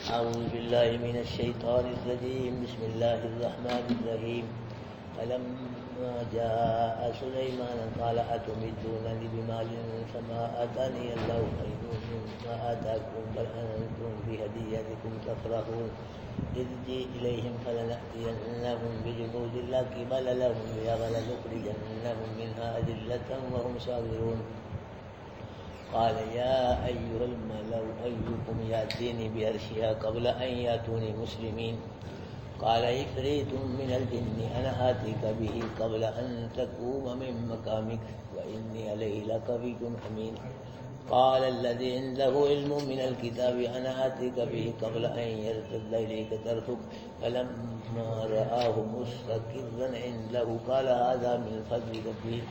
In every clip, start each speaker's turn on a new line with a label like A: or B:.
A: أعوذ بالله من الشيطان الرجيم بسم الله الرحمن الرحيم فلما جاء سليمان قال أتمدونني بمال فما آتاني الله خير مما آتاكم بل أنتم بهديتكم تفرحون ارجع إليهم فلنأتينهم بجنود لا قبل لهم بها ولنخرجنهم منها أذلة وهم صاغرون قال يا أيها الملأ أيكم يأتيني بعرشها قبل أن يأتوني مسلمين قال عفريت من الجن أنا آتيك به قبل أن تقوم من مقامك وإني عليه لقوي أمين قال الذي عنده علم من الكتاب أنا آتيك به قبل أن يرتد إليك طرفك فلما رآه مستقرا عنده قال هذا من فضل ربي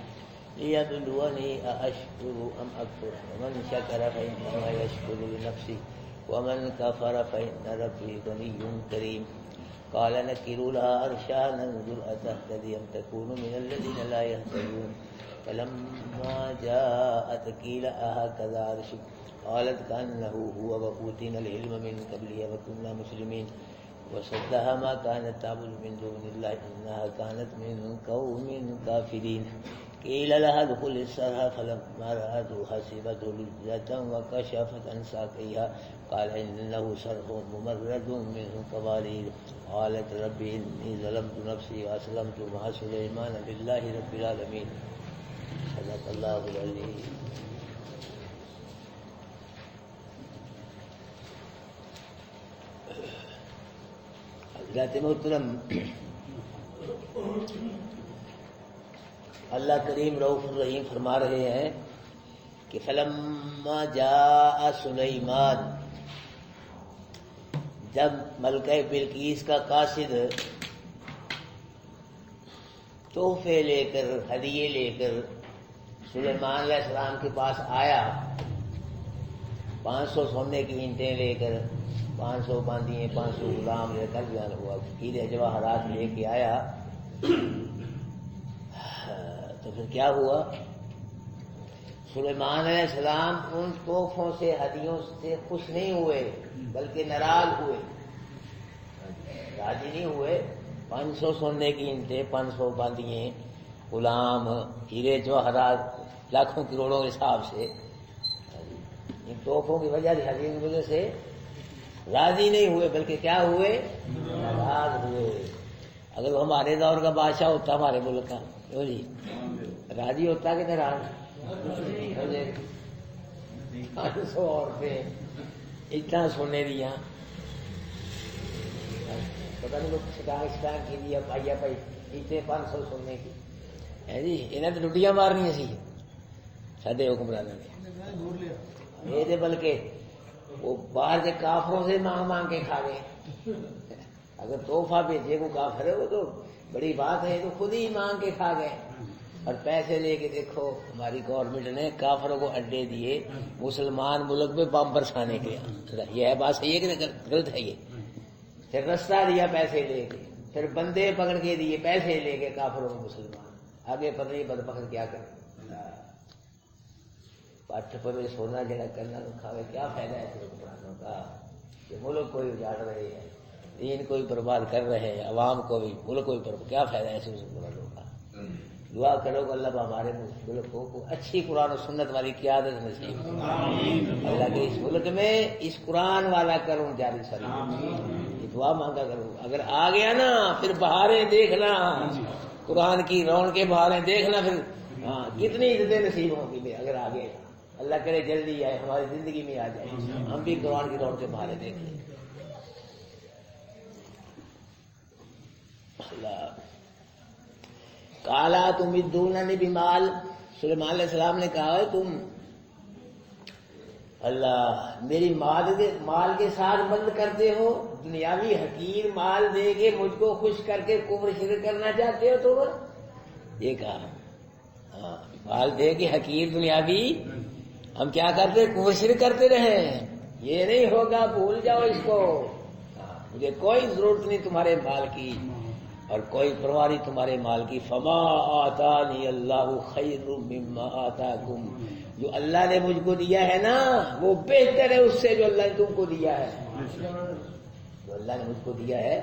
A: ليبلوني أأشكر أم أكفر ومن شكر فإنما يشكر لنفسه ومن كفر فإن ربي غني كريم قال نكروا لها عرشها ننظر أتهتدي أم تكون من الذين لا يهتدون فلما جاءت قيل أهكذا عرشك قالت كأنه هو وأوتينا العلم من قبله وكنا مسلمين وصدها ما كانت تعبد من دون الله إنها كانت من قوم كافرين قيل لها ادخل الصرح فلما رأته حسبته لجة وكشفت عن ساقيها قال إنه صرح ممرد من قوارير قالت ربي إني ظلمت نفسي وأسلمت مع سليمان لله رب العالمين صدق الله العظيم. حضرات محترم، اللہ کریم رؤوف الرحیم فرما رہے ہیں کہ فلما جاء سلیمان، جب ملکہ بلقیس کا قاصد تحفے لے کر ہدیے لے کر سلیمان علیہ السلام کے پاس آیا، 500 سونے کی اینٹیں لے کر، 500 باندیاں، 500 غلام لے کر بیان ہوا، ہیرے جواہرات لے کے آیا، تو پھر کیا ہوا؟ سلیمان علیہ السلام ان تحفوں سے، ہدیوں سے خوش نہیں ہوئے بلکہ ناراض ہوئے، راضی نہیں ہوئے۔ 500 سونے کی اینٹیں، 500 باندیاں، غلام، ہیرے جواہرات، لاکھوں کروڑوں کے حساب سے، ان تحفوں کی وجہ سے، ہدیوں کی وجہ سے راضی نہیں ہوئے بلکہ کیا ہوئے؟ ناراض ہوئے۔ اگر وہ ہمارے دور کا بادشاہ ہوتا، ہمارے ملک کا، جی راضی ہوتا کہ ناراض؟ 500 عورتیں، اتنا سونے دیا، پتہ نہیں لوگ شکان کی دیا، پائیا پائی، اتنے 500 سونے کی، جی انہیں تو ڈڈیاں مارنی سی سادے حکمرانوں نے، یہ بلکہ وہ باہر کے کافروں سے مانگ مانگ کے کھا گئے۔ اگر تحفہ بھیجے کو کافر ہے وہ تو بڑی بات ہے، تو خود ہی مانگ کے کھا گئے۔ اور پیسے لے کے دیکھو ہماری گورنمنٹ نے کافروں کو اڈے دیے مسلمان ملک میں بم برسانے کے، یہ ہے بات صحیح ہے کہ غلط ہے؟ یہ پھر رستہ دیا پیسے لے کے، پھر بندے پکڑ کے دیے پیسے لے کے کافروں کو مسلمان، آگے پتہ نہیں بدبخت کیا کرے، پٹھ پر سونا جڑا کرنا تو کھاوے، کیا فائدہ ہے حکمرانوں کا کہ ملک کو ہی اجاڑ رہے ہیں، دین کو ہی برباد کر رہے ہیں، عوام کو بھی، ملک کو بھی برباد، کیا فائدہ ہے ایسے حکمرانوں کا؟ دعا کرو کہ اللہ ہمارے ملک کو اچھی قرآن و سنت والی قیادت نصیب، اللہ کے اس ملک میں اس قرآن والا کروں جاری ساری، یہ دعا مانگا کروں۔ اگر آ گیا نا پھر بہاریں دیکھنا، قرآن کی رون کے بہاریں دیکھنا، پھر ہاں کتنی عزتیں نصیب ہوں گی اگر آ گئے، اللہ کرے جلدی آئے، ہماری زندگی میں آ جائے، ہم بھی قرآن کی رون کے بہاریں دیکھ لیں۔ کالا تمدوننی بمال، سلیمان علیہ السلام نے کہا ہے تم اللہ میری مال کے ساتھ بند کرتے ہو، دنیاوی حقیر مال دے کے مجھ کو خوش کر کے کفر شرک کرنا چاہتے ہو تم؟ یہ کہا ہاں، مال دے کے حقیر دنیاوی ہم کیا کرتے؟ کفر شرک کرتے رہے، یہ نہیں ہوگا، بھول جاؤ اس کو، مجھے کوئی ضرورت نہیں تمہارے مال کی اور کوئی پرواہ نہیں تمہارے مال کی۔ فما آتانی اللہ خیر مما آتاکم جو اللہ نے مجھ کو دیا ہے نا وہ بہتر ہے اس سے جو اللہ نے تم کو دیا ہے. جو اللہ نے مجھ کو دیا ہے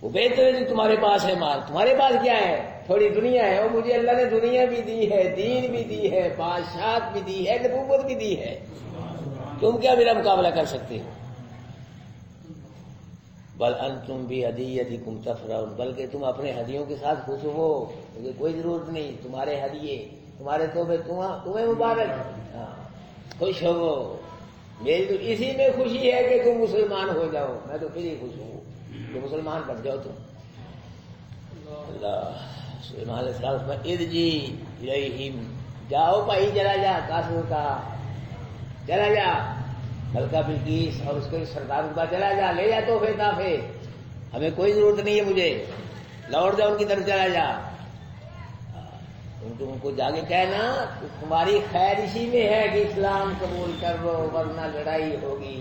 A: وہ بہتر ہے جو تمہارے پاس ہے مال. تمہارے پاس کیا ہے؟ تھوڑی دنیا ہے. اور مجھے اللہ نے دنیا بھی دی ہے، دین بھی دی ہے، بادشاہت بھی دی ہے، نبوت بھی دی ہے. تم کیا میرا مقابلہ کر سکتے ہو؟ بل انتم بہدیتکم تفرحون، بلکہ تم اپنے ہدیوں کے ساتھ خوش ہو. مجھے کوئی ضرورت نہیں. تمہارے ہدیے، تمہارے تحفے تمہیں مبارک. خوش ہو. میری تو اسی میں خوشی ہے کہ تم مسلمان ہو جاؤ. میں تو پھر ہی خوش ہوں کہ مسلمان بن جاؤ تم. اللہ سلیمان علیہ السلام میں ارجی الیہم، جاؤ بھائی چلا جا. قاسم کا چلا جا، ملکہ بلقیس اور اس کے سرداروں کا چلا جا، لے جا تحفے تحفے. ہمیں کوئی ضرورت نہیں ہے مجھے. لوٹ جا ان کی طرف چلا جا. ان کو جا کے کہنا تمہاری خیر اسی میں ہے کہ اسلام قبول کر لو، ورنہ لڑائی ہوگی،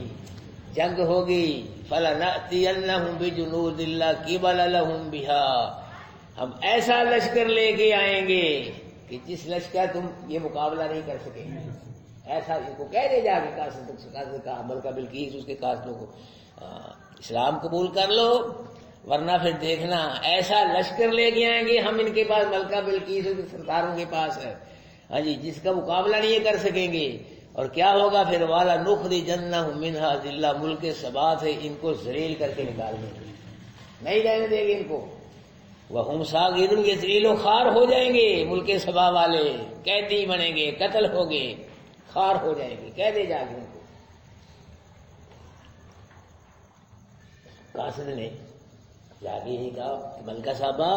A: جنگ ہوگی. فَلَنَأْتِيَنَّهُمْ بِجُنُودٍ لَّا قِبَلَ لَهُمْ بِهَا، ہم ایسا لشکر لے کے آئیں گے کہ جس لشکر تم یہ مقابلہ نہیں کر سکیں گے. ایسا ان کو کہہ دے جا کے کہا ملکہ بلقیس اس کے قاصدوں کو اسلام قبول کر لو، ورنہ پھر دیکھنا ایسا لشکر لے کے آئیں گے ہم ان کے پاس، ملکہ بلقیس کے سرداروں کے پاس ہے ہاں جی، جس کا مقابلہ نہیں کر سکیں گے. اور کیا ہوگا پھر؟ والا نخرجنہم منہا ذلہ، ملک سبا سے ان کو ذلیل کر کے نکال دیں گے، نہیں جانے دیں گے ان کو. وہم صاغرون، یہ ذلیل و خوار ہو جائیں گے. ملک سبا والے قیدی بنیں گے، قتل ہوگے، خوار ہو جائیں گے. کہہ دے جا کے ان کو. قاصد نے جا کے یہ کہا کہ ملکہ صاحبہ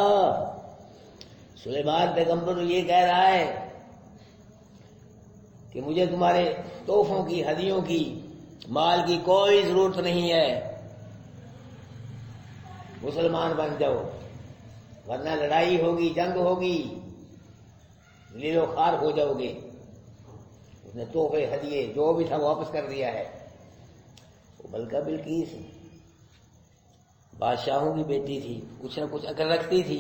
A: سلیمان پیغمبر یہ کہہ رہا ہے کہ مجھے تمہارے تحفوں کی، ہدیوں کی، مال کی کوئی ضرورت نہیں ہے. مسلمان بن جاؤ ورنہ لڑائی ہوگی، جنگ ہوگی، ذلیل و خوار ہو جاؤ گے. اس نے تحفے ہدیے جو بھی تھا واپس کر دیا ہے. وہ ملکہ بلقیس بادشاہوں کی بیٹی تھی، کچھ نہ کچھ عقل رکھتی تھی.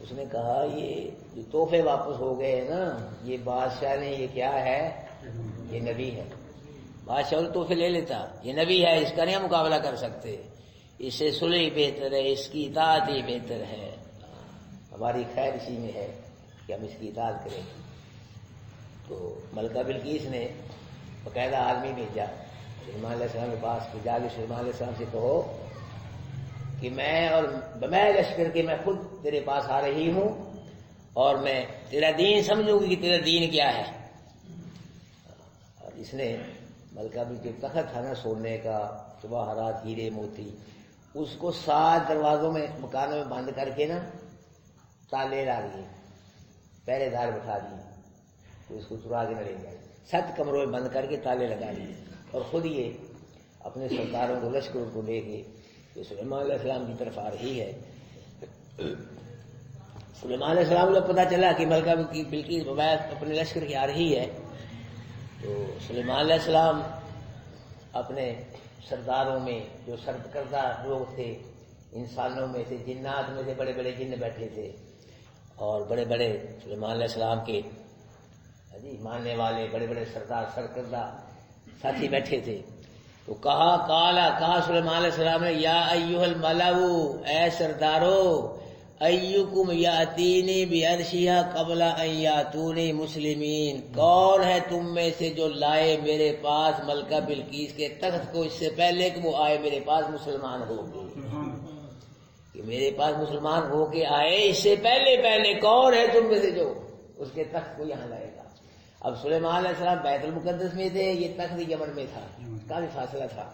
A: اس نے کہا یہ جو تحفے واپس ہو گئے ہیں نا، یہ بادشاہ نے یہ کیا ہے؟ یہ نبی ہے. بادشاہ تحفے لے لیتا، یہ نبی ہے، اس کا نہیں مقابلہ کر سکتے. اس سے صلح بہتر ہے، اس کی اطاعت ہی بہتر ہے. ہماری خیر اسی میں ہے کہ ہم اس کی اطاعت کریں. تو ملکہ بلقیس نے باقاعدہ آدمی بھیجا سلیمان علیہ السلام کے پاس کہ جا کے سلیمان علیہ السلام سے کہو کہ میں لشکر کے میں خود تیرے پاس آ رہی ہوں اور میں تیرا دین سمجھوں گی کہ تیرا دین کیا ہے. اور اس نے ملکہ بلقیس تخت تھا نا سونے کا، جواہرات، ہیرے موتی، اس کو 7 دروازوں میں مکانوں میں بند کر کے نا تالے لا دیے، پہرے دار بٹھا دیے تو اس کو چرا کے نہ لے جائے. 7 کمروں میں بند کر کے تالے لگا دیے. اور خود یہ اپنے سرداروں کو، لشکروں کو لے کے جو سلیمان علیہ السلام کی طرف آ رہی ہے. سلیمان علیہ السلام کو پتہ چلا کہ ملکہ بلقیس اپنے لشکر کی آ رہی ہے تو سلیمان علیہ السلام اپنے سرداروں میں جو سرکردہ لوگ تھے، انسانوں میں سے، جنات میں سے بڑے بڑے جن بیٹھے تھے اور بڑے بڑے سلیمان علیہ السلام کے ماننے والے بڑے بڑے سردار، سرکردہ ساتھی بیٹھے تھے. تو کہا سلیمان علیہ السلام نے یا ایھا الملؤ، اے سردارو، ایکم یاتینی بعرشھا قبل ان یاتونی مسلمین، کون ہے تم میں سے جو لائے میرے پاس ملکہ بلقیس کے تخت کو اس سے پہلے کہ وہ آئے میرے پاس مسلمان ہو کے، کہ میرے پاس مسلمان ہو کے آئے اس سے پہلے کون ہے تم میں سے جو اس کے تخت کو یہاں لائے گا. اب سلیمان علیہ السلام بیت المقدس میں تھے، یہ تخت یمن میں تھا، کافی فاصلہ تھا.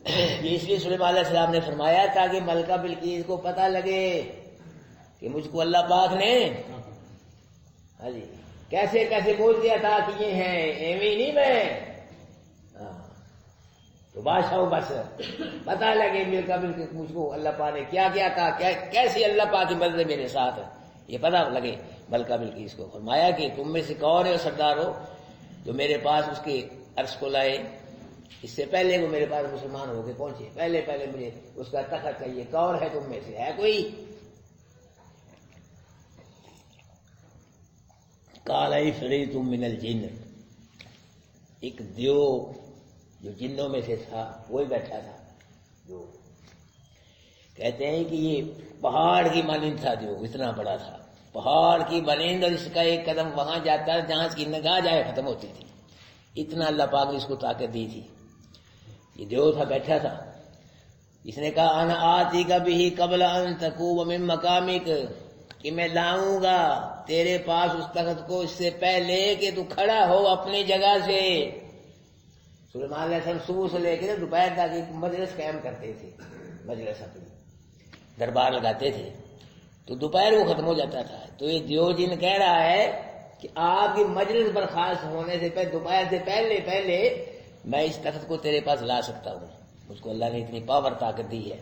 A: یہ اس لیے سلیمان علیہ السلام نے فرمایا تاکہ ملکہ بلقیس کو پتہ لگے کہ مجھ کو اللہ پاک نے ہاں جی کیسے کیسے بول دیا تھا کہ یہ ہیں، ایویں نہیں میں. تو بادشاہ بس پتہ لگے ملکہ بلقیس مجھ کو اللہ پاک نے کیا کیا تھا، کیسی اللہ پاک کی مدد میرے ساتھ ہے، یہ پتہ لگے ملکہ بلقیس کو. فرمایا کہ تم میں سے کون ہے سردار ہو جو میرے پاس اس کے عرش کو لائے اس سے پہلے وہ میرے پاس مسلمان ہو کے پہنچے، پہلے مجھے اس کا تخت چاہیے، کون ہے تم میں سے، ہے کوئی؟ قال عفریت من الجن، ایک دیو جو جنوں میں سے تھا وہی بیٹھا تھا، جو کہتے ہیں کہ یہ پہاڑ کی مانند تھا، جو اتنا بڑا تھا پہاڑ کی مانند، اور اس کا ایک قدم وہاں جاتا ہے جہاں اس کی نگاہ جائے ختم ہوتی تھی، اتنا اللہ پاک نے اس کو طاقت دی تھی۔ یہ دیو تھا، بیٹھا تھا، اس نے کہا انا آتی کا بھی قبل ان تقوم من مقامک، کہ میں لاؤں گا تیرے پاس اس تخت کو اس سے پہلے کہ تو کھڑا ہو اپنی جگہ سے۔ سلیمان علیہ السلام صبح سے لے کے دوپہر تک ایک مجلس قائم کرتے تھے، مجلس اپنی دربار لگاتے تھے، تو دوپہر وہ ختم ہو جاتا تھا۔ تو یہ دیو جن کہہ رہا ہے کہ آپ کی مجلس برخاست ہونے سے پہلے، دوپہر سے پہلے میں اس تخت کو تیرے پاس لا سکتا ہوں، مجھ کو اللہ نے اتنی پاور طاقت دی ہے۔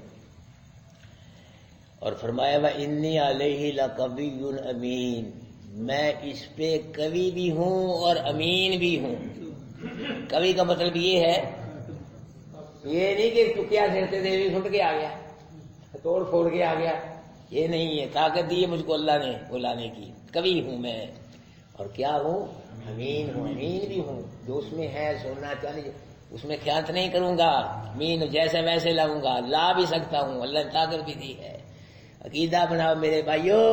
A: اور فرمایا وَإِنِّي عَلَيْهِ لَقَوِيٌّ أَمِينٌ، میں اس پہ قوی بھی ہوں اور امین بھی ہوں۔ قوی کا مطلب یہ ہے، یہ نہیں کہ ٹکیا سیرتے دیوی سٹ کے آ گیا، توڑ پھوڑ کے آ گیا، یہ نہیں ہے، طاقت دی ہے مجھ کو اللہ نے بلانے کی، قوی ہوں میں، اور کیا ہوں، امین ہوں، امین بھی ہوں، جو اس میں ہے سونا چاندی اس میں خیانت نہیں کروں گا، امین جیسے ویسے لاؤں گا، لا بھی سکتا ہوں، اللہ نے طاقت بھی دی ہے۔ عقیدہ بناؤ میرے بھائیو،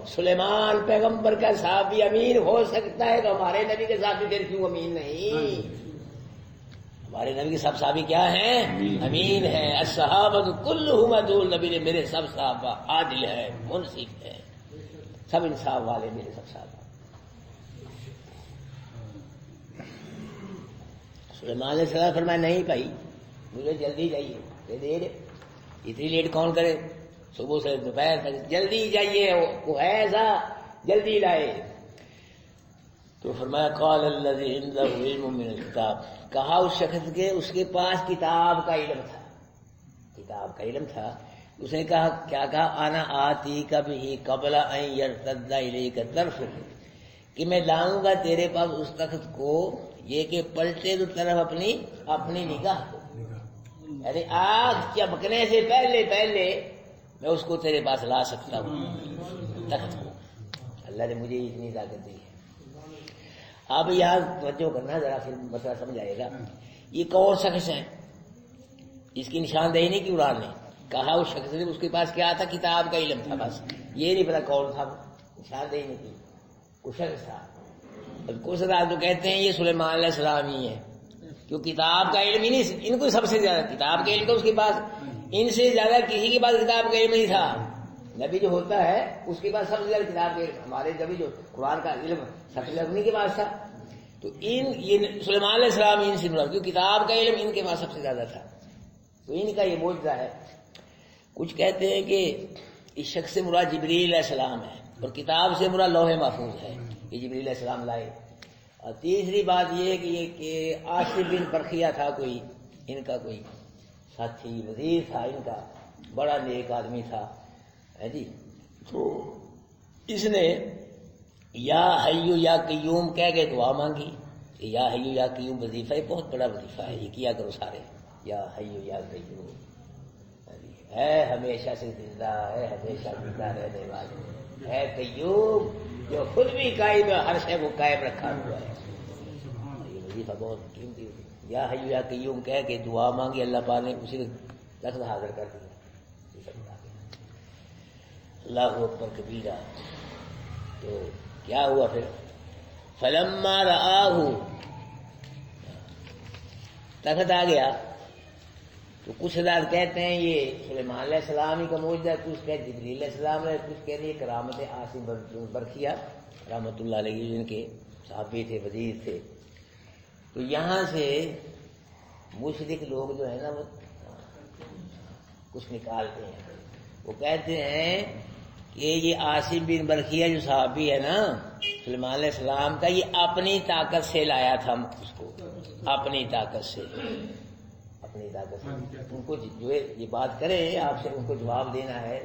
A: سلیمان پیغمبر کا صحابی امین ہو سکتا ہے تو ہمارے نبی کے صحابی پھر کیوں امین نہیں؟ ہمارے نبی کے سب صحابی کیا ہیں؟ امین ہیں۔ الصحابۃ کلھم عدول، نبی نے میرے سب صحابہ عادل ہے، منصف ہے، سب انصاف والے میرے سب صحابہ۔ سلیمان علیہ السلام فرمایا نہیں بھائی مجھے جلدی چاہیے، دیر اتنی لیٹ کون کرے، صبح سے دوپہر تک جلدی جائیے، وہ ہے ایسا جلدی لائے۔ تو فرمایا قال الذی عندہ علم من الکتاب، کہا اس شخص کے اس کے پاس کتاب کا علم تھا، کتاب کا علم تھا۔ اس نے کہا کیا کہا، انا آتی کا بھی قبل ان یرتد الیک طرفک، کہ میں لاؤں گا تیرے پاس اس تخت کو یہ کہ پلٹے تو طرف اپنی نگاہ کو، یعنی آنکھ چمکنے سے پہلے میں اس کو تیرے پاس لا سکتا ہوں تخت کو، اللہ نے مجھے اتنی طاقت دی ہے۔ اب یہاں توجہ کرنا ذرا، پھر مسئلہ سمجھ آئے گا۔ یہ کون شخص ہے، اس کی نشاندہی نہیں کی قرآن نے، کہا اس شخص نے، اس کے پاس کیا تھا، کتاب کا علم تھا، بس یہ نہیں پتا کون تھا، نشاندہی نہیں کی، کچھ شخص تھا۔ کچھ رات تو کہتے ہیں یہ سلیمان علیہ السلام ہی ہے، کیوں کتاب کا علم ہی نہیں، ان کو سب سے زیادہ کتاب کا علم تو اس کے پاس، ان سے زیادہ کسی کے پاس کتاب کا علم نہیں تھا۔ نبی جو ہوتا ہے اس کے پاس سب سے زیادہ کتاب کا علم، ہمارے نبی جو قرآن کا علم سب سے زیادہ انہیں کے پاس تھا، تو یہ سلیمان علیہ السلام ان سے مراد، کیوں کتاب کا علم ان کے پاس سب سے زیادہ تھا، تو ان کا یہ معجزہ ہے۔ کچھ کہتے ہیں کہ اس شخص سے مراد جبریل علیہ السلام ہے، اور کتاب سے مراد لوح محفوظ ہے، یہ جبریل علیہ السلام لائے۔ اور تیسری بات یہ کہ عاصم بن برخیہ تھا کوئی، ان کا کوئی ساتھی وزیر تھا، ان کا بڑا نیک آدمی تھا جی، تو اس نے یا حیو یا قیوم کہہ کے دعا مانگی کہ یا حیو یا قیوم وظیفہ، بہت بڑا وظیفہ ہے، یہ کیا کرو سارے، یا حیو یا قیوم، ہے ہمیشہ سے زندہ، ہے ہمیشہ زندہ رہنے والے، ہے قیوم جو خود بھی قائم ہے، ہر شے کو قائم رکھا ہوا ہے، یہ وظیفہ بہت قیمتی ہے۔ یا حیو یا قیوم کہہ کے دعا مانگی، اللہ پاک نے اسی لفظ حاضر کر دیا، اللہ اکبر کبیرہ۔ تو کیا ہوا پھر، فلما رآہ، تخت آ گیا، تو کچھ حضرات کہتے ہیں یہ سلیمان علیہ السلام ہی کا معجزہ، کچھ کہتے جبریل علیہ السلام ہے، کچھ کہتے ہیں کرامت عاصم برخیہ رحمۃ اللہ علیہ جن کے صحابی تھے، وزیر تھے۔ تو یہاں سے مشرک لوگ جو ہے نا وہ کچھ نکالتے ہیں، وہ کہتے ہیں کہ یہ عاصم بن برخیہ جو صحابی ہے نا سلیمان علیہ السلام کا، یہ اپنی طاقت سے لایا تھا اس کو، اپنی طاقت سے، اپنی طاقت سے۔ ان کو جو یہ بات کرے آپ سے، ان کو جواب دینا ہے۔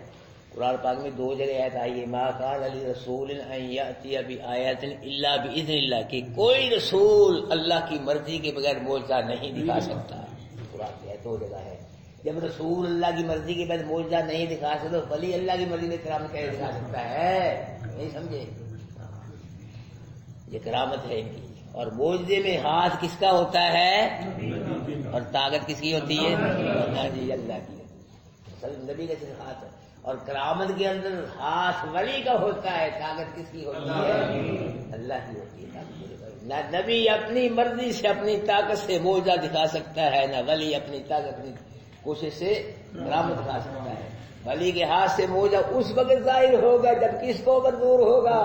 A: قرآن پاک میں 2 جگہ آیت آئی ہے، ما کان لرسول ان یأتی بآیۃ الا بإذن اللہ، کہ کوئی رسول اللہ کی مرضی کے بغیر معجزہ نہیں دکھا سکتا، قرآن کی 2 جگہ ہے۔ جب رسول اللہ کی مرضی کے بعد معجزہ نہیں دکھا سکتا، ولی اللہ کی مرضی میں کرامت کیسے دکھا سکتا ہے؟ نہیں سمجھے؟ یہ کرامت ہے ان کی. اور موجزے میں ہاتھ کس کا ہوتا ہے اور طاقت کس کی ہوتی ہے؟ جی اللہ کی. نبی کا صرف ہاتھ ہے. اور کرامت کے اندر ہاتھ ولی کا ہوتا ہے، طاقت کس کی ہوتی ہے؟ اللہ کی ہوتی ہے. نہ نبی اپنی مرضی سے اپنی طاقت سے معجزہ دکھا سکتا ہے، نہ ولی اپنی طاقت اپنی کوشش سے کرامت دکھا سکتا ہے. ولی کے ہاتھ سے معجزہ اس وقت ظاہر ہوگا جب کس کو منظور ہوگا.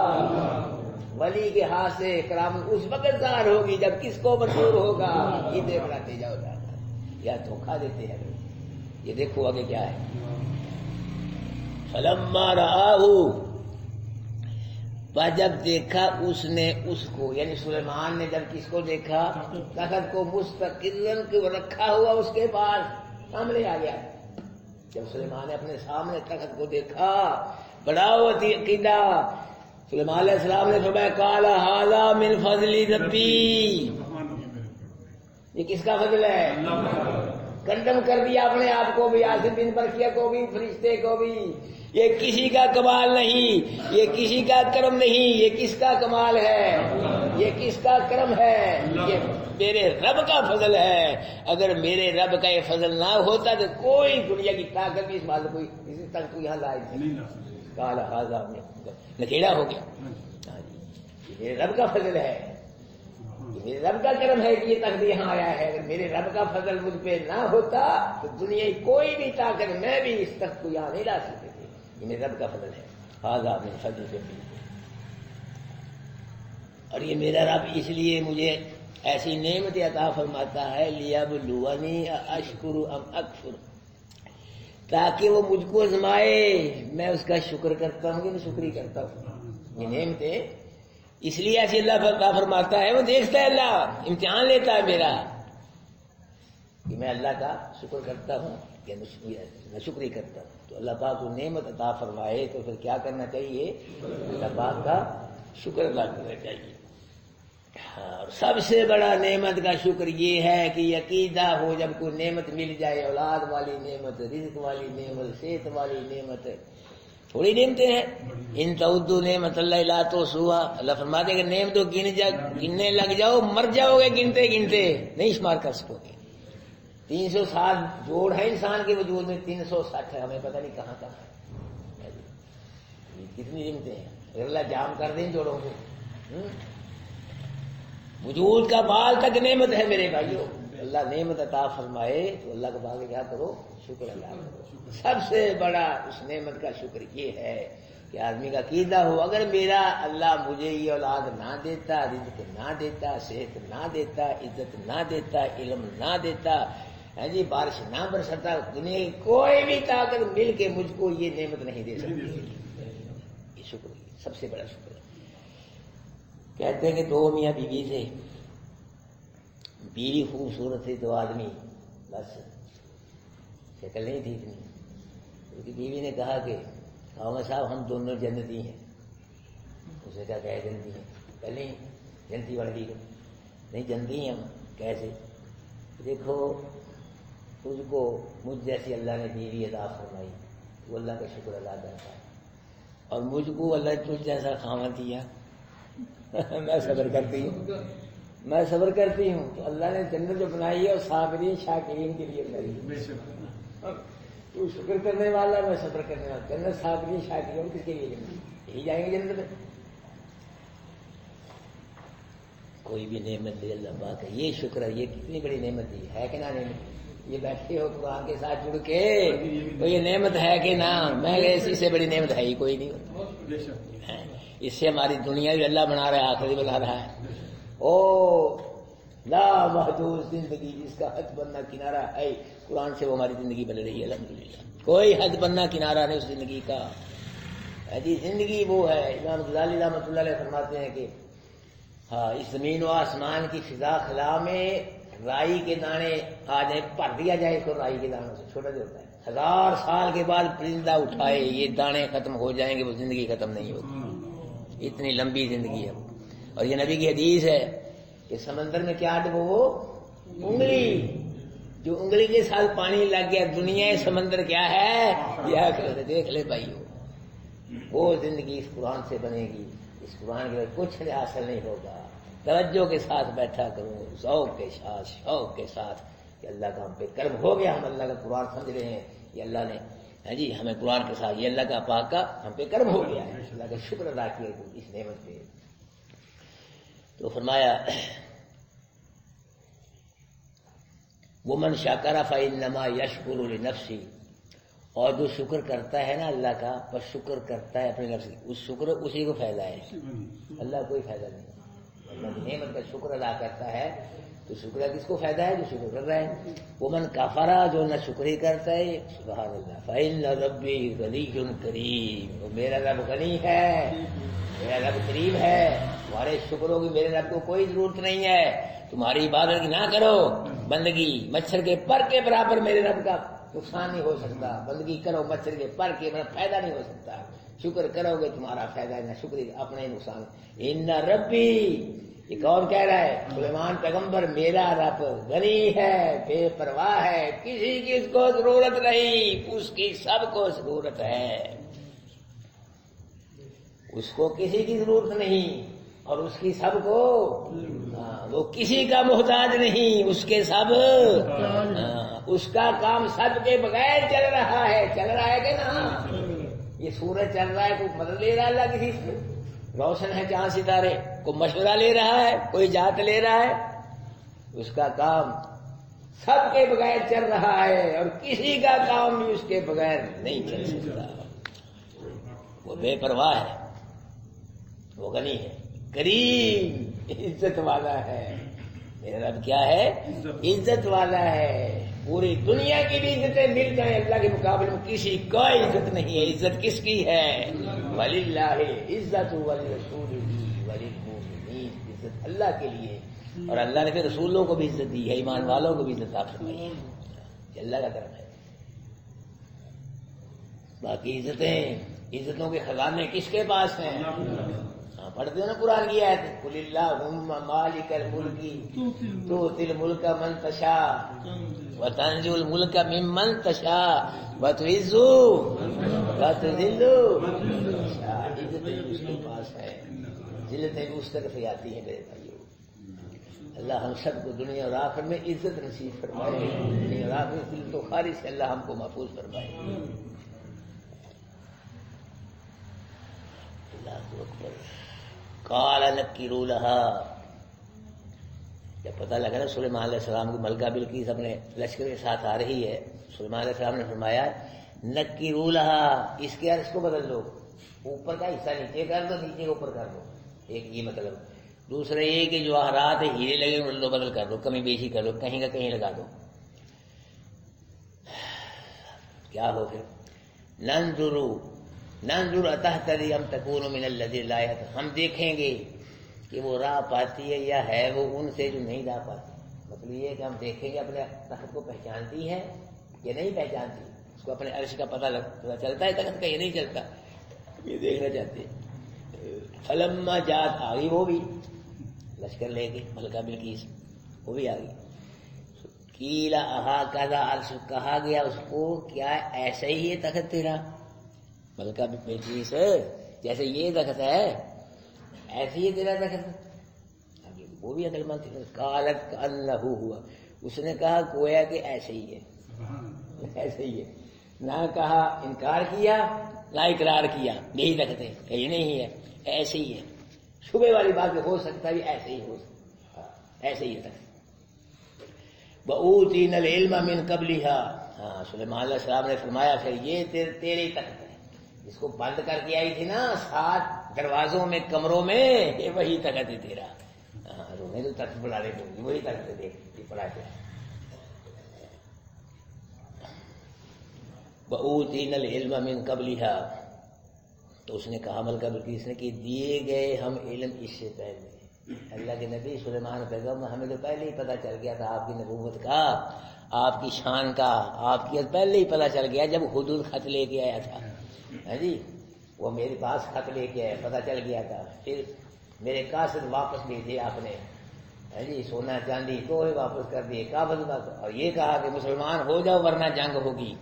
A: ولی کے ہاتھ سے کرامت اس وقت ظاہر ہوگی جب کس کو منظور ہوگا. یہ بڑا تیجا ہو جاتا ہے یا دھوکہ دیتے ہیں. یہ دیکھو آگے کیا ہے. فلما رآہ، جب دیکھا اس نے اس کو، یعنی سلیمان نے جب کس کو دیکھا؟ تخت کو مستقلاً رکھا ہوا اس کے پاس سامنے آ گیا. جب سلیمان نے اپنے سامنے تخت کو دیکھا بڑا ہوتی عقیدہ. سلیمان علیہ السلام نے فرمایا قال ھذا من فضل ربی، یہ کس کا فضل ہے؟ کنڈم کر دیا اپنے آپ کو بھی، عاصم بن برقیہ کو بھی، فرشتے کو بھی. یہ کسی کا کمال نہیں، یہ کسی کا کرم نہیں، یہ کس کا کمال ہے؟ یہ کس کا کرم ہے؟ یہ میرے رب کا فضل ہے. اگر میرے رب کا یہ فضل نہ ہوتا تو کوئی دنیا کی طاقت بھی اس بات کو کسی تک کو یہاں لائے نہیں. کال ھذا نکیڑا ہو گیا. یہ میرے رب کا فضل ہے، میرے رب کا کرم ہے کہ یہ تک بھی یہاں آیا ہے. اگر میرے رب کا فضل مجھ پہ نہ ہوتا تو دنیا کی کوئی بھی طاقت میں بھی اس تک کو یہاں نہیں لا سکتے تھے. یہ میرے رب کا فضل ہے. ھذا من فضل ربی. اور یہ میرا رب اس لیے مجھے ایسی نعمت عطا فرماتا ہے لیبلونی اشکر ام اکفر، تاکہ وہ مجھ کو آزمائے میں اس کا شکر کرتا ہوں کہ میں شکری کرتا ہوں. یہ نعمتیں اس لیے ایسی اللہ فرماتا ہے، وہ دیکھتا ہے، اللہ امتحان لیتا ہے میرا کہ میں اللہ کا شکر کرتا ہوں یا میں شکری کرتا ہوں. تو اللہ پاک کو نعمت عطا فرمائے تو پھر کیا کرنا چاہیے؟ اللہ پاک کا شکر ادا کرنا چاہیے. اور سب سے بڑا نعمت کا شکر یہ ہے کہ عقیدہ ہو جب کوئی نعمت مل جائے، اولاد والی نعمت، رزق والی نعمت، صحت والی نعمت، تھوڑی نعمتیں ہیں. ان تعدوا نعمت اللہ لا تحصوها، اللہ فرماتے ہیں کہ نعمتوں گننے لگ جاؤ مر جاؤ گے گنتے گنتے نہیں شمار کر سکو گے. 360 جوڑ ہے انسان کے وجود میں، 360 ہے، ہمیں پتہ نہیں کہاں کہاں ہے. کتنی نعمتیں ہیں. اگر اللہ جام کر دیں جوڑوں کو، وجود کا بال تک نعمت ہے میرے بھائیوں. اللہ نعمت عطا فرمائے تو اللہ کے بعد کیا کرو؟ شکر ادا کرو. سب سے بڑا اس نعمت کا شکر یہ ہے کہ آدمی کا عقیدہ ہو اگر میرا اللہ مجھے یہ اولاد نہ دیتا، رزق نہ دیتا، صحت نہ دیتا، عزت نہ دیتا، علم نہ دیتا، جی بارش نہ برستا، دنیا کی کوئی بھی طاقت مل کے مجھ کو یہ نعمت نہیں دے سکتی. یہ شکر سب سے بڑا شکر. کہتے ہیں کہ دو میاں بیوی تھے، بیوی خوبصورت تھی تو آدمی بس شکل نہیں تھی اتنی. کیونکہ بیوی نے کہا کہ صاحب ہم دونوں جنتی ہیں. اس نے کہا کہ جنتی ہیں، پہلے جنتی بڑھ گئی. نہیں جنتی ہیں ہم. کیسے؟ دیکھو تجھ کو مجھ جیسی اللہ نے بیوی عطا فرمائی، وہ اللہ کا شکر ادا کرتا ہے. اور مجھ کو اللہ نے تجھ جیسا خاوند دیا، میں صبر کرتی ہوں. تو اللہ نے جنت جو بنائی ہے اور صابرین شاکرین کے لیے بنائی ہے. تو شکر کرنے والا، میں صبر کرنے والا. جنت صابرین شاکرین کس کے لیے بنائی؟ یہی جائیں گے جنت میں. کوئی بھی نعمت دے اللہ پاک ہے، یہ شکر ہے. یہ کتنی بڑی نعمت ہے کہ نہ نعمت؟ یہ بیٹھے ہو قرآن کے ساتھ جڑ کے تو یہ نعمت ہے کہ نہ؟ میں اسی سے بڑی نعمت ہے ہی کوئی نہیں. اس سے ہماری دنیا بھی اللہ بنا رہا ہے، آخرت بنا رہا ہے. او لا محدود زندگی جس کا حد بننا کنارہ ہے، قرآن سے وہ ہماری زندگی بن رہی ہے الحمدللہ. کوئی حد بننا کنارہ نہیں اس زندگی کا. ایسی زندگی وہ ہے. امام غزالی رحمۃ اللہ علیہ فرماتے ہیں کہ ہاں اس زمین و آسمان کی فضا خلا میں رائی کے دانے آ جائے، بھر دیا جائے تو رائی کے دانوں سے چھوٹا جو ہوتا ہے، 1000 سال کے بعد پرندہ اٹھائے یہ دانے ختم ہو جائیں گے، وہ زندگی ختم نہیں ہوگی. اتنی لمبی زندگی ہے. اور یہ نبی کی حدیث ہے کہ سمندر میں کیا ڈبو؟ وہ انگلی، جو انگلی کے ساتھ پانی لگ گیا دنیا سمندر کیا ہے؟ یہ دیکھ لے بھائیو، وہ زندگی اس قرآن سے بنے گی. اس قرآن کے بعد کچھ حاصل نہیں ہوگا. توجہ کے ساتھ بیٹھا کرو، ذوق کے ساتھ، شوق کے ساتھ کہ اللہ کا ہم پہ کرم ہو گیا، ہم اللہ کا قرآن سمجھ رہے ہیں، یہ اللہ نے جی ہمیں قرآن کے ساتھ، یہ اللہ کا پاک کا ہم پہ کرم ہو گیا ہے، اللہ کا شکر ادا کیا اس نعمت پہ. تو فرمایا وَمَنْ شَكَرَ فَإِنَّمَا يَشْكُرُ لِنَفْسِهِ، اور جو شکر کرتا ہے نا اللہ کا، بس شکر کرتا ہے اپنے نفس کی، اس شکر اسی کو فائدہ ہے، اللہ کوئی فائدہ نہیں. اللہ کی نعمت کا شکر ادا کرتا ہے تو شکر کس کو فائدہ ہے؟ جو شکر کر رہا ہے. وَمَنْ كَفَرَ، جو نہ شکری کرتا ہے، سبحان اللہ، فَإِنَّ رَبِّي غَنِيٌّ كَرِيمٌ، میرا رب غنی ہے، میرا رب کریم ہے، تمہارے شکروں کی میرے رب کو کوئی ضرورت نہیں ہے. تمہاری عبادت نہ کرو، بندگی مچھر کے پر کے برابر میرے رب کا نقصان نہیں ہو سکتا. بندگی کرو مچھر کے پر کے برابر فائدہ نہیں ہو سکتا. شکر کرو گے تمہارا فائدہ ہے، نہ شکری اپنا ہی نقصان. ان ربی، یہ کون کہہ رہا ہے؟ سلیمان پیغمبر. میرا رب غنی ہے، بے پرواہ ہے، کسی کی اس کو ضرورت نہیں، اس کی سب کو ضرورت ہے، اس کو کسی کی ضرورت نہیں، اور اس کی سب کو، وہ کسی کا محتاج نہیں، اس کے سب، اس کا کام سب کے بغیر چل رہا ہے. چل رہا ہے کہ نا؟ یہ سورج چل رہا ہے، کوئی مدد لے رہا ہے اللہ کسی سے؟ روشن ہے چاند ستارے، کوئی مشورہ لے رہا ہے، کوئی جات لے رہا ہے؟ اس کا کام سب کے بغیر چل رہا ہے، اور کسی کا کام بھی اس کے بغیر نہیں چل سکتا. وہ بے پرواہ ہے، وہ غنی ہے، کریم، عزت والا ہے. میرا رب کیا ہے؟ عزت والا ہے. پوری دنیا کی بھی عزتیں مل جائیں، اللہ کے مقابلے میں کسی کا عزت نہیں ہے. عزت کس کی ہے؟ وَلِلَّهِ الْعِزَّةُ وَلِرَسُولِهِ وَلِلْمُؤْمِنِينَ. عزت اللہ کے لیے، اور اللہ نے پھر رسولوں کو بھی عزت دی ہے، ایمان والوں کو بھی عزت عطا فرمائی ہے. یہ اللہ کا کرم ہے. باقی عزتوں کے خزانے کس کے پاس ہیں؟ پڑھتے ہو نا قرآن کی آیت، قُلِ اللَّهُمَّ مَالِكَ الْمُلْكِ تُؤْتِي الْمُلْكَ مَن تَشَاءُ وَتَنزِعُ الْمُلْكَ مِمَّن تَشَاءُ وَتُعِزُّ وَتُذِلُّ مَن تَشَاءُ. عزتیں اس کے پاس ہے، ذلتیں اس طرف سے آتی ہیں. میرے بھائیو، اللہ ہم سب کو دنیا اور آخرت میں عزت نصیب فرمائے، دنیا اور آخرت میں تو خارج سے اللہ ہم کو محفوظ فرمائے. اللہ اکبر. قال نکروا لها، جب پتہ لگا نا سلیمان علیہ السلام کو ملکہ بلقیس اپنے لشکر کے ساتھ آ رہی ہے، سلیمان علیہ السلام نے فرمایا نکروا لها، اس کے عرش کو بدل دو، اوپر کا حصہ نیچے کر دو، نیچے اوپر کر دو. ایک یہ مطلب. دوسرا یہ کہ جو آہرات ہیرے لگے ان کو بدل کر دو، کمی بیشی کر دو، کہیں کا کہیں لگا دو. کیا ہو پھر؟ ننظر اتهتدی ام تکون من الذین لا یهتدون، ہم دیکھیں گے کہ وہ راہ پاتی ہے یا ہے وہ ان سے جو نہیں راہ پاتی. مطلب یہ ہے کہ ہم دیکھیں گے اپنے تخت کو پہچانتی ہے یا نہیں پہچانتی، اس کو اپنے عرش کا پتہ چلتا ہے تخت کا یا نہیں چلتا، یہ دیکھنا چاہتے ہیں. فلما جات، آ گئی وہ بھی لشکر لے کے، ملکہ بلقیس وہ بھی آ گئی. قیل اہٰذا عرش، کہا گیا اس کو کیا ایسا ہی ہے تخت تیرا؟ ملکہ بلقیس جیسے یہ تخت ہے ایسے ہی تیرا تخت؟ وہ بھی عقل مند تھی. قالت کأنہ ہوا، اس نے کہا گویا کہ ایسے ہی ہے، ایسے ہی ہے. نہ کہا انکار کیا نہ اقرار کیا، یہی تخت ہے، کہیں نہیں ہے، ایسے ہی ہے. شبے والی بات ہو سکتا ہے ایسے ہی ہو سکتا، ایسے ہی تخت. وَأُوتِينَا الْعِلْمَ مِن قَبْلِهَا، ہاں سلیمان علیہ السلام نے فرمایا پھر یہ تیرے تخت ہے، جس کو بند کر کے آئی تھی نا 7 دروازوں میں کمروں میں، یہ وہی تخت ہے تیرا. ہاں رونے تو تخت بلا رہے تھے، وہی تخت ہے. دیکھ یہ پڑھا کیا. وَأُوتِينَا الْعِلْمَ مِن قَبْلِهَا، تو اس نے کہا ملکہ بلقیس نے کہ دیے گئے ہم علم اس سے پہلے. اللہ کے نبی سلیمان پیغمبر، ہمیں تو پہلے ہی پتہ چل گیا تھا آپ کی نبوت کا، آپ کی شان کا، آپ کی پہلے ہی پتہ چل گیا جب حدود خط لے کے آیا تھا. ہاں جی، وہ میرے پاس خط لے کے آیا، پتہ چل گیا تھا. پھر میرے قاصد واپس بھیجے آپ نے، ہاں جی، سونا چاندی تو واپس کر دیے کابل کا، اور یہ کہا کہ مسلمان ہو جاؤ ورنہ جنگ ہوگی.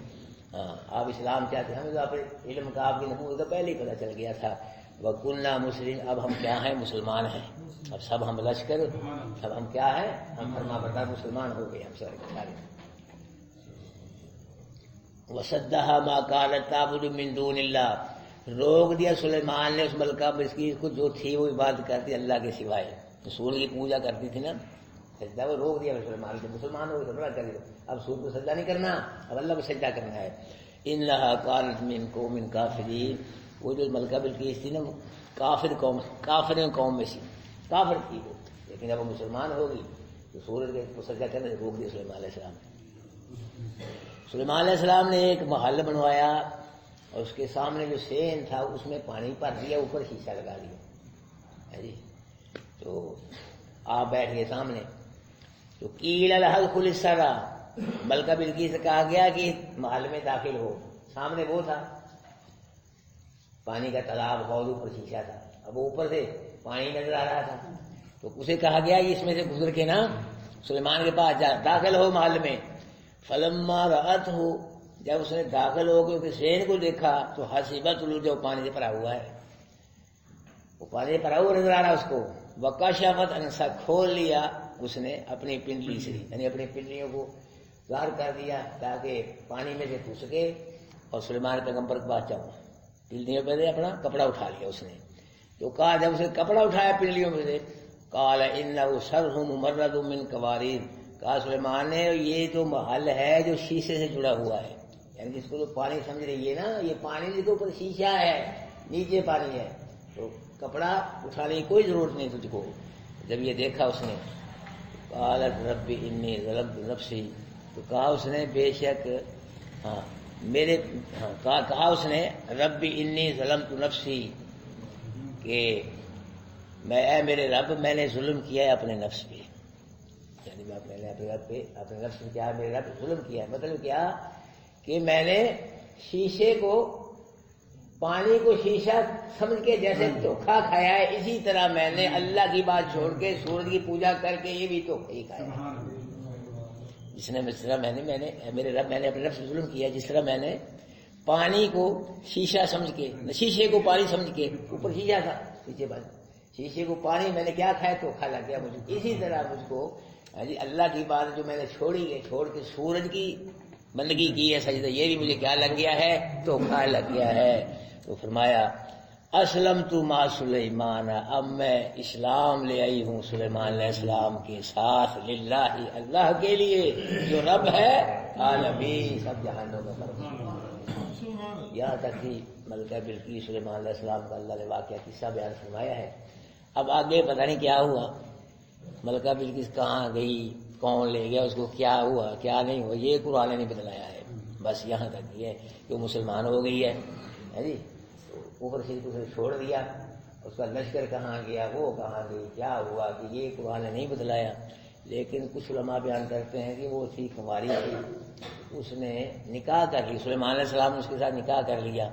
A: ہاں آپ اسلام چاہتے، ہمیں تو آپ علم کا، آپ کی نبوت کا پہلے ہی پتہ چل گیا تھا. وَكُنَّا مُسْلِمِينَ، اب ہم کیا ہیں؟ مسلمان ہیں. اب سب ہم لشکر، اب ہم کیا ہیں؟ ہم فرما بردار مسلمان ہو گئے ہم سارے. وَصَدَّهَا مَا كَانَتْ تَعْبُدُ مِن دُونِ اللَّهِ، روک دیا سلیمان نے اس ملکہ بلقیس کو جو تھی وہ عبادت کرتی اللہ کے سوائے. سورج کی پوجا کرتی تھی نا، سجدہ وہ روک دیا مسلمان کو. مسلمان ہو گئے تو کر دیا، اب سورج کو سجدہ نہیں کرنا، اب اللہ کو سجدہ کرنا ہے. إِنَّهَا كَانَتْ مِن قَوْمٍ كَافِرِينَ، وہ جو ملکہ بلقیس تھی نا وہ کافر قوم میں سی، کافر تھی وہ، لیکن جب وہ مسلمان ہوگی تو سورج کو سجدہ کرنے سے روک دیا سلیمان علیہ السلام. سلیمان علیہ السلام نے ایک محل بنوایا اور اس کے سامنے جو سین تھا اس میں پانی بھر دیا، اوپر شیشہ لگا دیا جی. تو آپ بیٹھ گئے سامنے. تو قیل ادخل السرا، ملکہ بلقیس سے کہا گیا کہ محل میں داخل ہو. سامنے وہ تھا پانی کا تالاب، بہت اوپر شیشہ تھا، اب اوپر سے پانی نظر آ رہا تھا. تو اسے کہا گیا اس میں سے گزر کے نا سلیمان کے پاس جا، داخل ہو محل میں. فلما رأتہ، جب اس نے داخل ہو کے اس سین کو دیکھا تو حسبت جو پانی سے بھرا ہوا ہے، وہ پانی سے بھرا ہوا نظر آ رہا اس کو. وکشفت، انسا کھول لیا اس نے اپنی پنڈلی سے، یعنی اپنی پنڈلیوں کو ظاہر کر دیا تاکہ پانی میں سے گھس سکے اور سلیمان پیغمبر کے پاس جاؤ. پنڈلیوں پہ سے اپنا کپڑا اٹھا لیا اس نے. تو کہا جب اسے کپڑا اٹھایا پنڈلیوں میں سے، قال انہ سرح ممرد من قواریر، کہا سلیمان نے یہ تو محل ہے جو شیشے سے جڑا ہوا ہے، یعنی جس کو تو پانی سمجھ رہی ہے نا، یہ پانی جس کے اوپر شیشہ ہے، نیچے پانی ہے، تو کپڑا اٹھانے کی کوئی ضرورت نہیں تجھ کو. جب یہ دیکھا اس نے، قالت رب انی ظلمت نفسی، تو کہا اس نے بے شک کہا اس نے رب انی ظلمت نفسی، کہ اے میرے رب میں نے ظلم کیا ہے اپنے نفس پہ، یعنی میں نے اپنے نفس میں کیا میرے رب ظلم کیا ہے. مطلب کیا کہ میں نے شیشے کو، پانی کو شیشہ سمجھ کے جیسے دھوکھا کھایا ہے، اسی طرح میں نے اللہ کی بات چھوڑ کے سورج کی پوجا کر کے یہ بھی دھوکھا ہی کھایا ہے. جس طرح میں نے میرے رب میں نے اپنے رب سے ظلم کیا، جس طرح میں نے پانی کو شیشہ سمجھ کے، شیشے کو پانی سمجھ کے، اوپر شیشہ تھا پیچھے بات، شیشے کو پانی میں نے کیا کھایا تو کھا لگ گیا مجھے. اسی طرح مجھ کو اللہ کی بات جو میں نے چھوڑ کے سورج کی بندگی کی ہے، سجدہ، یہ بھی مجھے کیا لگ گیا ہے تو کھا لگ گیا ہے. تو فرمایا اسلمت مع سلیمان، اب میں اسلام لے آئی ہوں سلیمان علیہ السلام کے ساتھ، للہ، اللہ کے لیے جو رب ہے عالمین، سب جہانوں کا رب. یہاں تک کہ ملکہ بلقیس سلیمان علیہ السلام کا اللہ نے واقعہ قصہ بیان فرمایا ہے. اب آگے پتہ نہیں کیا ہوا، ملکہ بلقیس کہاں گئی، کون لے گیا اس کو، کیا ہوا کیا نہیں ہوا، یہ قرآن نے بتلایا ہے. بس یہاں تک یہ کہ وہ مسلمان ہو گئی ہے جی. اوپر سے اسے چھوڑ دیا، اس کا لشکر کہاں گیا، وہ کہاں گئی، کیا ہوا کہ یہ قرآن نے نہیں بتلایا. لیکن کچھ علماء بیان کرتے ہیں کہ وہ تھی کنواری تھی، اس نے نکاح کر لی، سلیمان علیہ السلام نے اس کے ساتھ نکاح کر لیا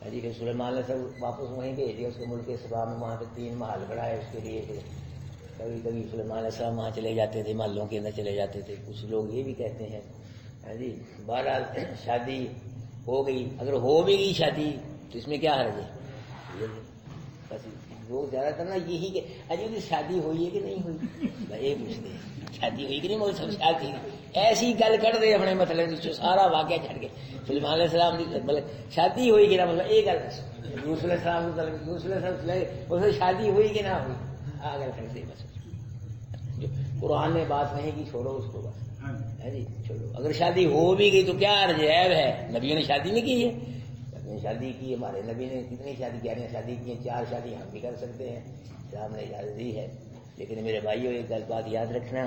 A: جی. پھر سلیمان علیہ السلام واپس وہیں بھیج دیا اس کے ملک سبا میں، وہاں پہ 3 محل بڑھائے اس کے لیے. کبھی کبھی سلیمان علیہ السلام وہاں چلے جاتے تھے، محلوں کے اندر چلے جاتے تھے. کچھ لوگ یہ بھی کہتے ہیں جی بہرحال شادی ہو گئی، اگر ہو بھی گئی شادی تو اس میں کیا حرج ہے. بس لوگ زیادہ تر نا یہی کہ اجی شادی ہوئی ہے کہ نہیں ہوئی، یہ پوچھتے ہیں شادی ہوئی کہ نہیں ہوئی، سب شادی ایسی گل کر دے اپنے مطلب سارا واقعہ چھڑ کے. سلیمان علیہ السلام مطلب شادی ہوئی کہ نہ، مطلب یہ گل یوسف علیہ السلام یوسف علیہ السلام اس سے شادی ہوئی کہ نہ ہوئی، آ گل کرتے بس. جو قرآن نے بات نہیں کی چھوڑو اس کو بس ہے جی، چھوڑو. اگر شادی ہو بھی گئی تو کیا عرض ہے، نبیوں نے شادی نہیں کی ہے، نبیوں نے شادی کی، ہمارے نبی نے کتنی شادی کیا شادی کی ہیں، 4 شادی ہم بھی کر سکتے ہیں، اسلام نے اجازت دی ہے. لیکن میرے بھائیوں ایک گل بات یاد رکھنا،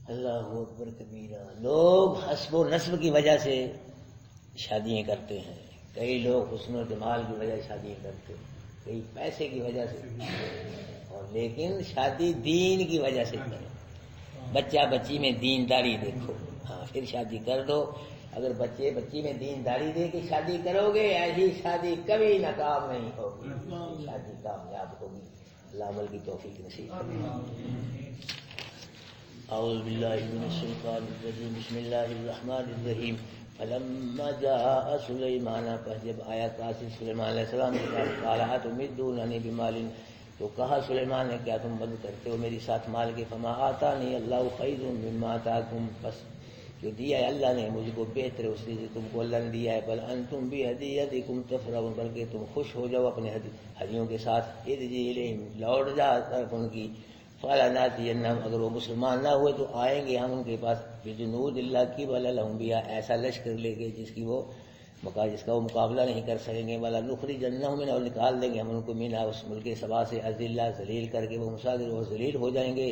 A: اللہ اکبر کبیرہ، لوگ حسب و نسب کی وجہ سے شادیاں کرتے ہیں، کئی لوگ حسن و جمال کی وجہ سے شادیاں کرتے ہیں، کئی پیسے کی وجہ سے، اور لیکن شادی دین کی وجہ سے کرو. بچہ بچی میں دینداری دیکھو، ہاں پھر شادی کر دو. اگر بچے بچی میں دینداری دے کے شادی کرو گے، ایسی شادی کبھی ناکام نہیں ہوگی، شادی کامیاب ہوگی. اللہ عمل کی توفیق نصیب کرے. اعوذ باللہ من الشیطان الرجیم، بسم اللہ الرحمن الرحیم. فلما جاء سلیمان، پس جب آیا قاصد سلیمان علیہ السلام کے پاس، قال اتمدوننی بمال، تو کہا سلیمان نے کیا تم مدد کرتے ہو میری ساتھ مال کے؟ فما آتانی اللہ خیر مما آتاکم، بس جو دیا ہے اللہ نے مجھ کو بہتر اس سے تم کو اللہ نے دیا ہے، بل انتم بہدیتکم تفرحون، بلکہ تم خوش ہو جاؤ اپنے ہدیوں کے ساتھ، ارجع الیہم، لوٹ جا طرف ان کی، فلناتینہم، اگر وہ مسلمان نہ ہوئے تو آئیں گے ہم ان کے پاس، بجنود اللہ کی ولا لہم بہا، ایسا لشکر لے کے جس کا وہ مقابلہ نہیں کر سکیں گے، ولا نخرجنہم منہ، اور نکال دیں گے ہم ان کو منہا اس ملک سبا سے، اذلہ ذلیل کر کے، وہ مصاغر اور ذلیل ہو جائیں گے۔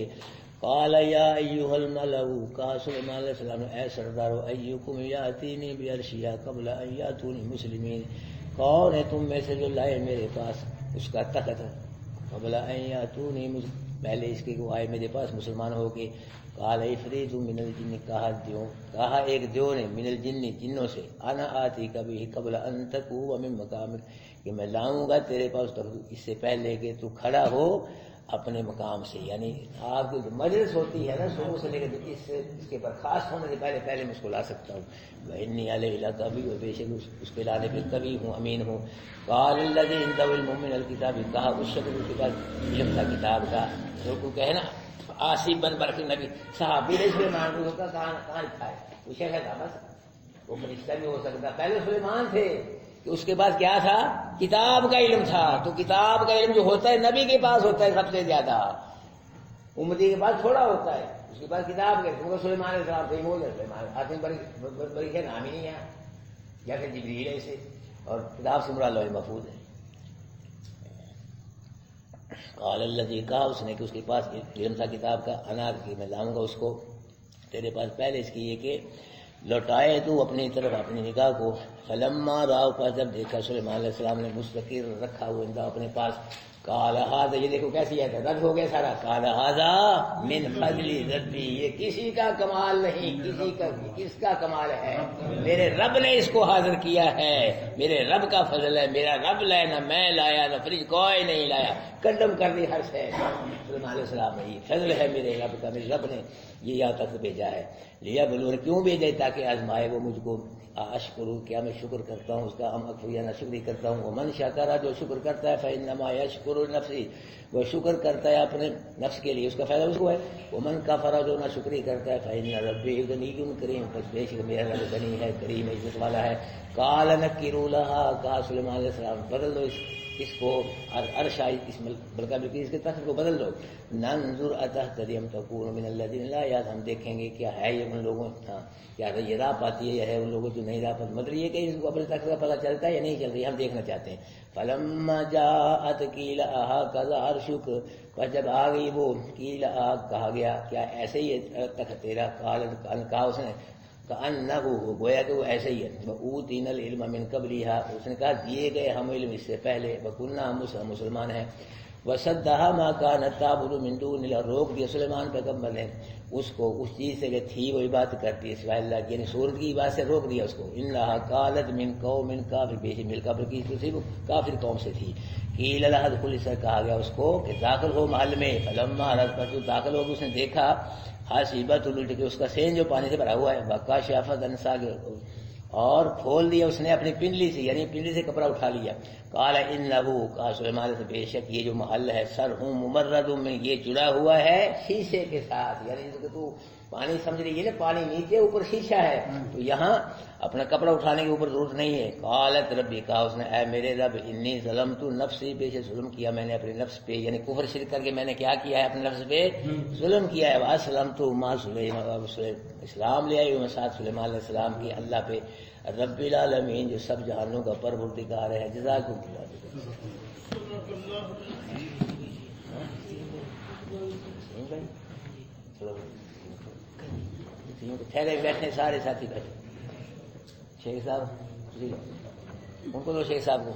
A: قال یا ایھا الملأ، کہا سلیمان علیہ السلام نے، اے سردارو، ایکم یاتینی بعرشھا قبل ان یاتونی مسلمین، کون ہے تم میں سے جو لائے میرے پاس اس کا تخت قبل ان یاتونی، پہلے اس کے وہ آئے میرے پاس مسلمان ہو کے۔ قال عفریت من الجن، کہا ایک دیو نے، من الجن، جنوں سے، انا آتی کبھی قبل ان تقوم من مقامک، کہ میں لاؤں گا تیرے پاس اس سے پہلے کہ تو کھڑا ہو اپنے مقام سے، یعنی آپ کی جو مجلس ہوتی ہے نا صبح سے لے کے اس کے برخاست ہونے سے پہلے میں اس کو لا سکتا ہوں۔ وإنی علیہ لقوی، اور بے شک اس پہ لانے پہ قوی ہوں، امین ہوں۔ قال الذی عنده علم من الکتاب، کہا اس شخص کے پاس علم تھا کتاب کا، جو کو کہنا آصف بن برق نبی صحابی نے سلیمان کو ہوتا کہاں لکھا ہے، وہ شیخ تھا، بس وہ فرشتہ بھی ہو سکتا، پہلے سلیمان تھے کہ اس کے پاس کیا تھا؟ کتاب کا علم تھا، تو کتاب کا علم جو ہوتا ہے نبی کے پاس ہوتا ہے سب سے زیادہ، امتی کے پاس تھوڑا ہوتا ہے، اس کے پاس کتاب کا علم، سلیمان علیہ السلام سے بول رہے سلیمان آصف بری کا نام ہی نہیں ہے، جیسے جبریل ہے اسے، اور کتاب سے مراد لوح محفوظ ہے۔ قال الذی، کہا اس نے کہ اس کے پاس علم تھا کتاب کا، انا کی میں لاؤں گا اس کو تیرے پاس پہلے اس کی یہ کہ لوٹائے تو اپنی طرف اپنی نگاہ کو، فلما راؤ، پاس جب دیکھا سلیمان علیہ السلام نے مستقر رکھا ہوا اندہ اپنے پاس، قال ھذا، یہ دیکھو کیسی ہے، رد ہو گیا سارا، قال ھذا من فضل ربی، یہ کسی کا کمال نہیں، کس کا کمال ہے، میرے رب نے اس کو حاضر کیا ہے، میرے رب کا فضل ہے، میرا رب لائے، نہ میں لایا نہ فرج کوئی نہیں لایا، قدم کر دی ہر سے سلیمان علیہ السلام نے، یہ فضل ہے میرے رب کا، میرے رب نے یہ یہاں تک بھیجا ہے، لیا بلور، کیوں بھیجے؟ تاکہ آزمائے وہ مجھ کو، اشکر، کیا میں شکر کرتا ہوں اس کا، ام اکفر، یا نہ شکری کرتا ہوں، ومن شکر، جو شکر کرتا ہے، فانما یشکر نفسی، وہ شکر کرتا ہے اپنے نفس کے لیے، اس کا فائدہ اس کو ہے، ومن کفر، جو نہ شکری کرتا ہے، فان ربی غنی کریم، پس بے شک میرا رب غنی ہے، کریم ہے، عزت والا ہے۔ قال نکروا لها، کہا سلیمان علیہ السلام بدل دو اس کو، عرش اس بلکہ اس کے تخت کو بدل دو، ننظر اتهتدی ام تکون من الذین لا یهتدون، ہم دیکھیں گے کیا ہے یہ ان لوگوں، کیا یہ راہ پاتی ہے، یہ ہے ان لوگوں جو نہیں راہ پاتی، مطلب یہ کہ اس کو اپنے تخت کا پتہ چلتا ہے یا نہیں چلتا، ہم دیکھنا چاہتے ہیں۔ فلما جاءت قیل هكذا عرشک، پر جب آ گئی وہ، قیل کہا گیا کیا ایسے ہی ہے تخت تیرا، کہا اس نے کأنہ، گویا کہ وہ ایسے ہی ہے، وأوتینا العلم من قبلها، اس نے کہا دیے گئے ہم علم اس سے پہلے، وکنا مسلمان ہیں، وصدها ما كانت تعبد من دون الله، روک دیا سلیمان پیغمبر نے اس کو اس چیز سے کہ تھی وہ عبادت کرتی ہے سوائے اللہ کی، یعنی سورت کی عبادت سے روک دیا اس کو، انها قالت من قوم کافر، بے شک مل کافر کی تھی، وہ کافر قوم سے تھی۔ قیل لها ادخل، سے کہا گیا اس کو کہ داخل ہو محل میں، فلما رأت، داخل ہو اس نے دیکھا، حاسبت، الٹ کے اس کا سین جو پانی سے بھرا ہوا ہے، وکشفت عن ساقیہ، اور کھول دیا اس نے اپنی پنڈلی سے، یعنی پنڈلی سے کپڑا اٹھا لیا۔ قال انہ، کہا سلیمان سے، بے شک یہ جو محل ہے، سرہم ممرد میں، یہ جڑا ہوا ہے شیشے کے ساتھ، یعنی کہ تو پانی سمجھ رہی ہے نا، پانی نیچے اوپر شیشہ ہے، تو یہاں اپنا کپڑا اٹھانے کے اوپر ضرورت نہیں ہے۔ قالت ربی، کہا اس نے، اے میرے رب، انی ظلمت نفسی، بے شک ظلم کیا میں نے اپنے نفس پہ، یعنی کفر شرک کر کے میں نے کیا کیا ہے، اپنے نفس پہ ظلم کیا ہے، واسلمت مع سلیمان، اسلام لے آئی ہوں ساتھ سلیمان علیہ السلام کی اللہ پہ، رب العالمین، جو سب جہانوں کا پروردگار ہے۔ جزاکم اللہ۔ ٹھہرے بیٹھے سارے ساتھی بیٹھے، شیخ صاحب ان کو دو، شیخ صاحب کو،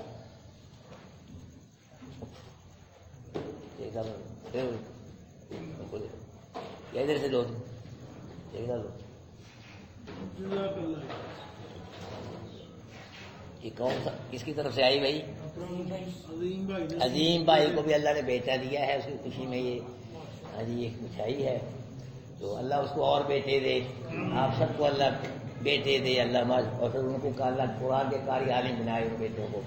A: شیخ صاحب ان کو دو، یا ادھر سے دو، شیخ صاحب دو۔ یہ کون سا کس کی طرف سے آئی بھائی؟ عظیم بھائی کو بھی اللہ نے بیٹا دیا ہے، اس کی خوشی میں یہ ایک مٹھائی ہے، تو اللہ اس کو اور بیٹے دے، آپ سب کو اللہ بیٹے دے اللہ ماج، اور پھر ان کو اللہ قرآن کے قاری عالم بنائے ان بیٹوں کو.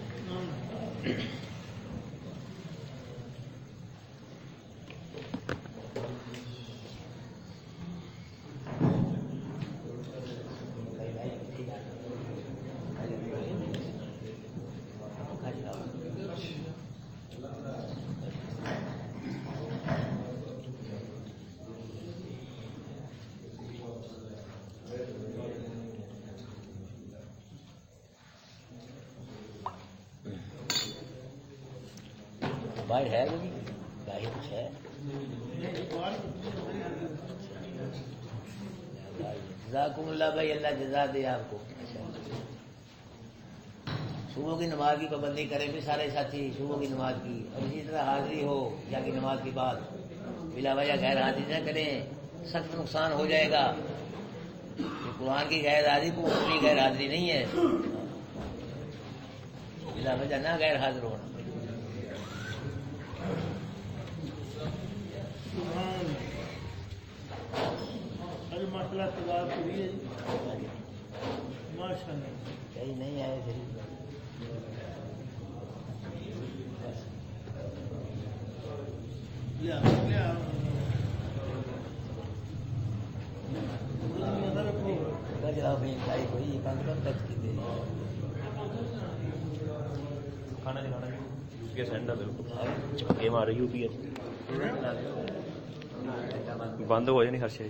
A: باہر ہے وہ بھی باہر کچھ ہے. جزاکم اللہ بھائی، اللہ جزا دے آپ کو. صبح کی نماز کی پابندی کریں بھی سارے ساتھی، صبح کی نماز کی، اور اسی طرح حاضری ہو یا کی نماز کے بعد بلا وجہ غیر حاضری نہ کریں، سخت نقصان ہو جائے گا. قرآن کی غیر حاضری کو اپنی غیر حاضری نہیں ہے، بلا وجہ نہ غیر حاضر ہونا.
B: مسئلہ تباہ کریے ماشاء اللہ.
A: کہیں نہیں آئے تھے کوئی بند کب تک کی دے
C: کھانا نہیں کھانا یو پی ایس اینڈ ہے بالکل گیم آ رہی یو پی ایس بند ہو جائے نہیں ہر شے.